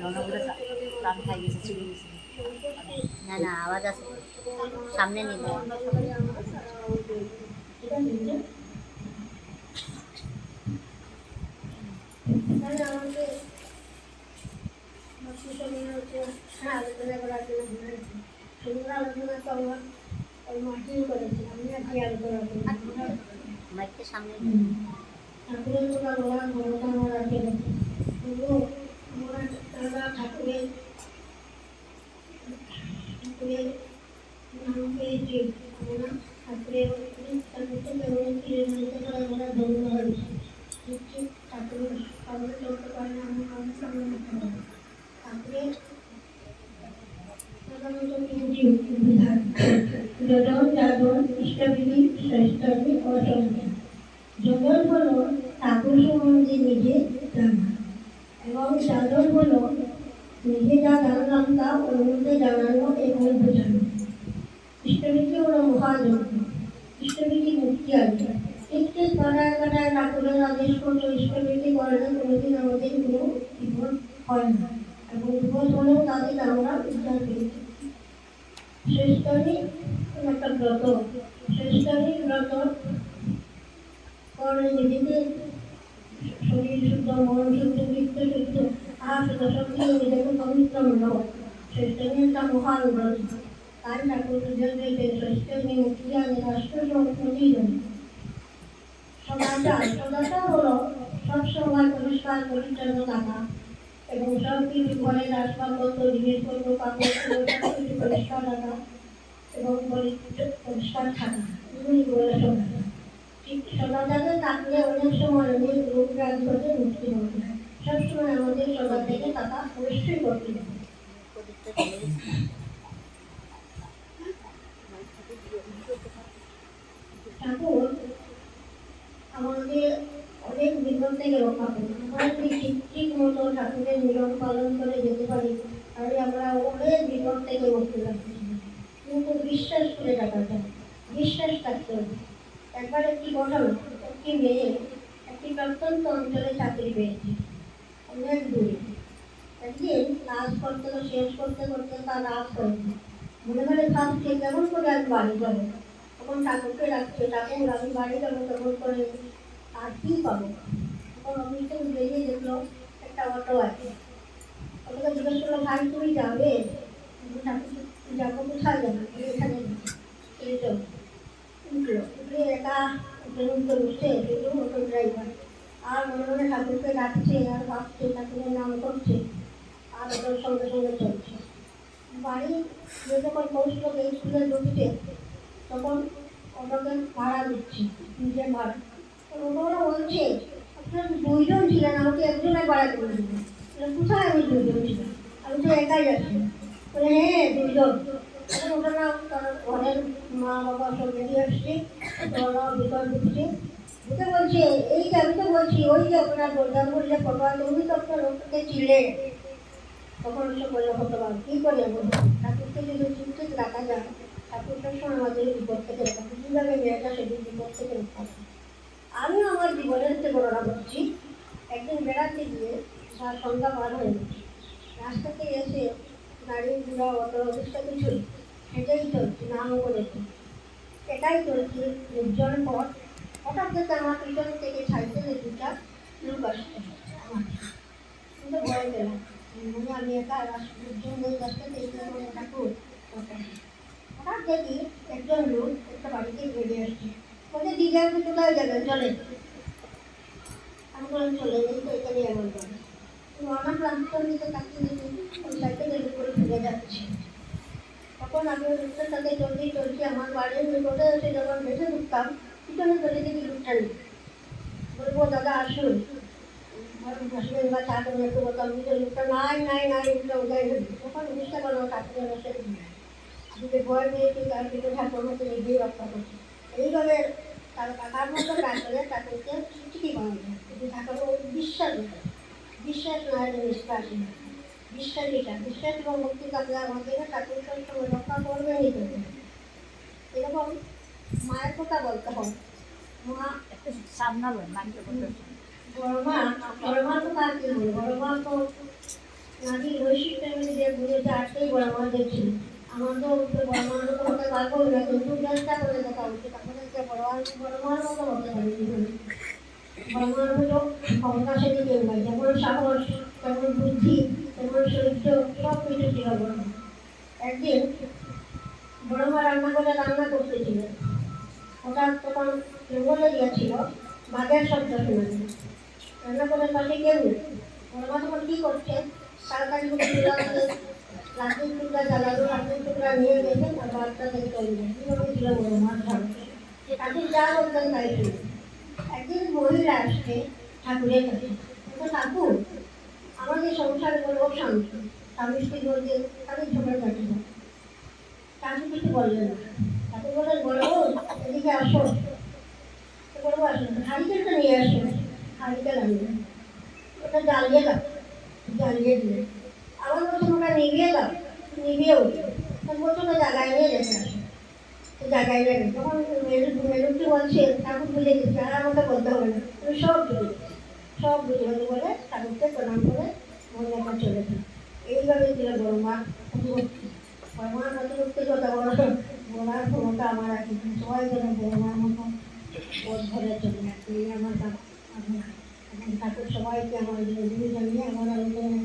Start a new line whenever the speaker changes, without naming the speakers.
রণগুলো প্রাণ খাই গেছে, চলে গেছে।
না না, আওয়াজ আছে, সামনে নিয়ে যাও।
আলোচনা করার জন্য সুন্দর আলোচনা তো আমার ওই মাটিও করেছি, আমি আর কি আলোচনা করি।
মাইকটা সামনে
ঠাকুরের কথা বলার ক্ষমতা আমার আছে, তবুও আমরা ঠাকুরের নাম পেয়েছি, আমরা ঠাকুরের আমরা ধন্য হয়েছি। ঠাকুরের কাউকে চলতে পারে না, আমি কাউকে সামনে নিতে পারি। ঠাকুরের যজন যাজন ইষ্টবিধি শ্রেষ্ঠী অসংখ্য। যজন হল ঠাকুর সম্বন্ধে নিজে জানা, এবং যাজন হল নিজে যা জানলাম তা অন্যকে জানানো এবং বোঝানো। ইষ্টবিধি হল মহাযজ্ঞ, ইষ্টবিধি মুক্তি আছে। ঠিক কাটায় কাটায় ঠাকুরের আদেশ করলো ইষ্টবিধি করলে কোনোদিন আমাদের কোনো বিপদ হয় না, এবং বিপদ হলেও তাদের আমরা উদ্ধার পেয়েছি। শ্রেষ্ঠানী একটা ব্রত, শ্রেষ্ঠানী ব্রত করলে নিজেকে শরীর শুদ্ধ, মন শুদ্ধ, চিত্ত শুদ্ধ, আর সব দিয়ে নিজেকে পবিত্র মনে হয়। শ্রেষ্ঠানী একটা মহান ব্রত, তাই ঠাকুর পূজা দিয়েছে শ্রেষ্ঠানী মুক্তি আনে রাষ্ট্র প্রতিজন। সদাচার হলো সবসময় পরিষ্কার পরিচ্ছন্ন থাকা, এবং সব কিছু ঘরের আসবাবপত্র জিনিসপত্র কাপড় কিছু পরিষ্কার রাখা এবং পরিষ্কার থাকা, এগুলি বলে সদাচার। ঠিক সদাচারে থাকলে অনেক সময় অনেক রোগ ব্যাধি হতে মুক্তি হবে। সবসময় আমাদের সদা থেকে থাকা অবশ্যই করতে হবে। ঠাকুর আমাদের অনেক বিপদ থেকে রক্ষা করি। আমরা যদি ঠিক মতো ঠাকুরের নিয়ম পালন করে যেতে পারি, তাহলে আমরা অনেক বিপদ থেকে মুক্তি রাখতে পারি। কিন্তু বিশ্বাস করে রাখা যায়, বিশ্বাস থাকতে হবে। একবার একটি ঘটনা, একটি মেয়ে একটি প্রত্যন্ত অঞ্চলে চাকরি পেয়েছে, অনেক দূরে। একদিন কাজ করতে শেষ করতে করতে তার রাত হয়েছে। মনে মনে ভাবছে কেমন করে আমি বাড়ি যাবো। তখন ঠাকুরকে রাখছে, ঠাকুর আমি বাড়ি যাবো কেমন করে, আর কি পাবো। তখন অফিস থেকে বেরিয়ে দেখলো একটা অটো আছে। অটোকে জিজ্ঞেস করলো, ভাই তুমি যাবে? যাবো, কোথায় যাবে? এখানে উঠলো, উঠলে একা উঠতে বসছে শুধু অটো ড্রাইভার। আর মনে মনে ঠাকুরকে ডাকছে আর ভাবছে, ঠাকুরের নাম করছে, আর ওটার সঙ্গে সঙ্গে চলছে। বাড়ি যখন পৌঁছলো, স্কুলে ঢুকছে, তখন অটোকে ভাড়া দিচ্ছে, নিজে ভাড়া। ওরা বলছে, আপনার দুইজন ছিলেন, আমাকে একজনের ভাড়া করে দিলেন। কোথায় আমি দুইজন ছিলাম? আমি তো একাই যাচ্ছি। বলে হ্যাঁ দুইজন। এখন ওটা না তার ঘরের মা বাবা সব বেরিয়ে আসছে, ওরা ভিতর ঢুকছে, ঢুকে বলছে এই যে আমি তো বলছি ওই যে আপনার দুর্গাপুর যে পটোয়া, তুমি তো আপনার ওটাকে ছিলে। তখন সে বলে হতে পারে কী করে বলবো, ঠাকুরকে যদি ঠিক রাখা যায়, ঠাকুর সবসময় আমাদের বিপদ থেকে রক্ষা করে। কীভাবে মেয়েটা সেদিন বিপদ থেকে রক্ষা করে। আমিও আমার জীবনের থেকে বর্ণনা করছি। একদিন বেড়াতে গিয়ে তার সন্ধ্যা পার হয়ে গেছে, রাস্তাতে এসে গাড়ি ঘোড়া অটো অফিসটা কিছুই সেটাই চলছে, নাম করেছে এটাই চলছে। নির্জন পথ, হঠাৎ দেখতে আমার পিছন থেকে সাইকেলে দুটা লোক আসছে। আমার কিন্তু ভয় পেলাম, আমি একা নির্জন ওই রাস্তাতে ঠাকুর। হঠাৎ দেখি একজন লোক একটা বাড়িতে বেরিয়ে আসছে, বলে দিদি আপনি কোথায় যাবেন চলে। আমি বললাম চলে এই তো এখানে এমন করে আমার প্রান্তর দিকে তাকিয়ে দেখি ওই সাইকেলের উপরে ফিরে যাচ্ছে। তখন আমি ওই লোকটার সাথে চলতেই চলছি, আমার বাড়ির নিকটে এসে যখন বেঁচে ঢুকতাম, পিছনে চলে দেখি লোকটা নেই। বলবো দাদা আসুন, আসবেন বা চা করে একটু বলতাম, কিন্তু লোকটা নাই নাই নাই লোকটা উদয় হল। তখন জিনিসটা করো ঠাকুরের বসে যদি ভয় পেয়েছি তার কিন্তু ঠাকুর মতো নিজেই রক্ষা করছে। এইভাবে তার কাকার মতো কাজ করে ঠাকুরকে ঠিকই পাওয়া যায়, কিন্তু ঠাকুর বিশ্বাস হতো। বিশ্বাস না হলে বিশ্বাস না, বিশ্বাস এবং ভক্তি থাকলে আমাদের ঠাকুর সবসময় রক্ষা করবেনই করবেন। এরকম মায়ের কথা বলতে হয়। মা
একটু সামনালো মাইকে বলতে
বড় মা তো তার কি বলবো, বড় মা তো নারীর বৈশিষ্ট্যের মধ্যে বুঝেছে আজকেই বড় মাদের ছিল। আমার তো বড় মার তোমাকে পারবো না, কিন্তু চেষ্টা করে দেখা উচিত। আমাদেরকে বড় মার মতো হতে পারি জীবনে। বড় মার মতো ক্ষমতা সেটি কেউ নাই, যেমন সাহস, তেমন বুদ্ধি, তেমন চরিত্র, সব কিছু ছিল বড় মা। একদিন বড় মা রান্না করতেছিলেন, হঠাৎ তখন জঙ্গলে গিয়েছিল, বাঘের শব্দ শোনা যায়। রান্না করার পাশে কেউ নেই। বড় মা তখন কী করছে, তাড়াতাড়ি করে চুলা দিয়ে লাঠির টুকরা জ্বালালো, লাঠির টুকরা নিয়ে গেছে আর বাচ্চা থেকে চলে যায়। কীভাবে ছিল বড় মার ধারণা, কাঠি যা বলতেন তাই ছিল। একদিন মহিলা আসছে ঠাকুরের কাছে, তো ঠাকুর আমাদের সংসার করবো শান্তি, স্বামী স্ত্রী বলতে তাদের ঝগড়া কাটি না। ঠাকুর কিছু বললেন না। ঠাকুর বললেন, বড় এদিকে আসো। তো বড় আসেন, হাঁড়িটা নিয়ে আসো। হাঁড়িটা লাগিয়ে ওটা জ্বালিয়ে দাও, জ্বালিয়ে দিলে আবার বলছেন ওটা নিভিয়ে দাও, নিভিয়ে উঠলো। তখন বলছো ওটা জায়গায় নিয়ে যেতে আসো। তো জায়গায় নেবে, তখন মেরুটি বলছে ঠাকুর বুঝে গেছে, আর আমাকে বলতে হবে না, তুমি সব বুঝে গেছে, সব বুঝে গেছে বলে ঠাকুরকে প্রণাম করে মহিলাটা চলে যায়। এইভাবে ছিল বড় মার প্রতিমূর্তি। বড় মার প্রতিমূর্তি কথা বলার ক্ষমতা আমার আছে, সবাই যেন বড় মার মতো বোধ ধরে চলে। এই আমার ঠাকুর সবাইকে আমার জন্য জানিয়ে আমার আলোচনা